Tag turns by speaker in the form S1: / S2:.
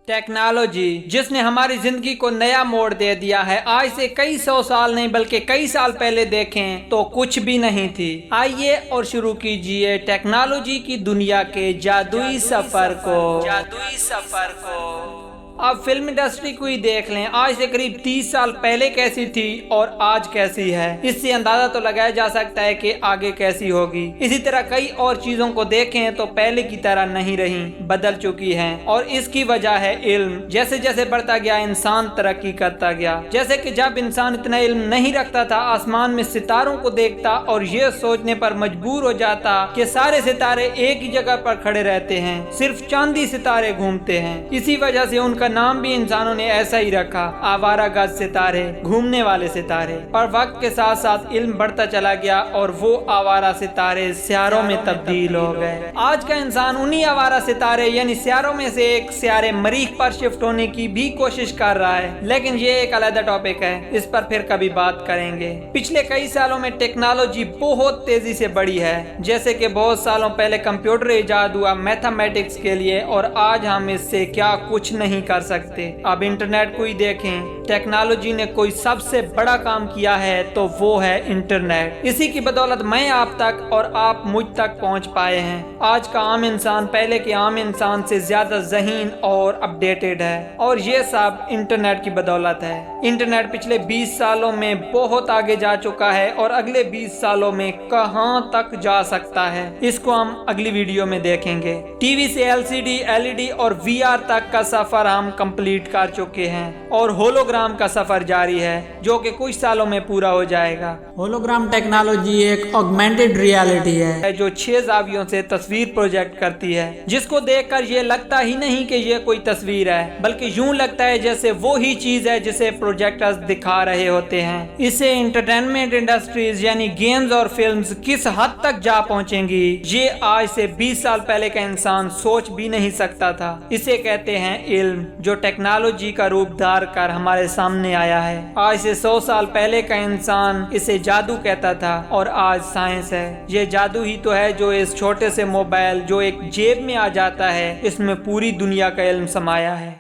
S1: Technology जिसने हमारी जिंदगी को नया मोड़ दे दिया है, आज से कई सौ साल नहीं बल्कि कई साल पहले देखें तो कुछ भी नहीं थी। आइए और शुरू कीजिए टेक्नोलॉजी की दुनिया के जादुई सफर को। अब फिल्म इंडस्ट्री को ही देख लें, आज से करीब 30 साल पहले कैसी थी और आज कैसी है। इससे अंदाजा तो लगाया जा सकता है कि आगे कैसी होगी। इसी तरह कई और चीजों को देखें तो पहले की तरह नहीं रही, बदल चुकी हैं और इसकी वजह है इल्म। जैसे जैसे बढ़ता गया इंसान तरक्की करता गया। जैसे कि जब इंसान इतना इल्म नहीं रखता था, आसमान में सितारों को देखता और ये सोचने पर मजबूर हो जाता कि सारे सितारे एक ही जगह पर खड़े रहते हैं, सिर्फ चांदी सितारे घूमते हैं। इसी वजह से उनका नाम भी इंसानों ने ऐसा ही रखा, आवारागर्द सितारे, घूमने वाले सितारे। पर वक्त के साथ साथ इल्म बढ़ता चला गया और वो आवारा सितारे सियारों में तब्दील हो गए। आज का इंसान उन्हीं आवारा सितारे यानी सियारों में से एक सियारे मरीख पर शिफ्ट होने की भी कोशिश कर रहा है, लेकिन ये एक अलग टॉपिक है, इस पर फिर कभी बात करेंगे। पिछले कई सालों में टेक्नोलॉजी बहुत तेजी से बढ़ी है। जैसे कि बहुत सालों पहले कंप्यूटर इजाद हुआ मैथमेटिक्स के लिए और आज हम इससे क्या कुछ नहीं कर सकते। अब इंटरनेट को ही देखें, टेक्नोलॉजी ने कोई सबसे बड़ा काम किया है तो वो है इंटरनेट। इसी की बदौलत मैं आप तक और आप मुझ तक पहुंच पाए हैं। आज का आम इंसान पहले के आम इंसान से ज्यादा ज़हीन और अपडेटेड है और ये सब इंटरनेट की बदौलत है। इंटरनेट पिछले 20 सालों में बहुत आगे जा चुका है और अगले 20 सालों में कहां तक जा सकता है, इसको हम अगली वीडियो में देखेंगे। टीवी से एलसीडी, एलईडी और वीआर तक का सफर हम कंप्लीट कर चुके हैं और होलोग्राम का सफर जारी है जो कि कुछ सालों में पूरा हो जाएगा।
S2: होलोग्राम टेक्नोलॉजी एक ऑगमेंटेड रियलिटी है
S1: जो 6 जावियों से तस्वीर प्रोजेक्ट करती है, जिसको देखकर ये लगता ही नहीं कि ये कोई तस्वीर है, बल्कि यूं लगता है जैसे वो ही चीज है जिसे प्रोजेक्टर्स दिखा रहे होते हैं। इससे एंटरटेनमेंट इंडस्ट्रीज यानी गेम्स और फिल्म्स किस हद तक जा पहुंचेंगी, ये आज से 20 साल पहले का इंसान सोच भी नहीं सकता था। इसे कहते हैं इल्म, जो टेक्नोलॉजी का रूप धार कर हमारे सामने आया है। आज से 100 साल पहले का इंसान इसे जादू कहता था और आज साइंस है। ये जादू ही तो है जो इस छोटे से मोबाइल जो एक जेब में आ जाता है, इसमें पूरी दुनिया का इल्म समाया है।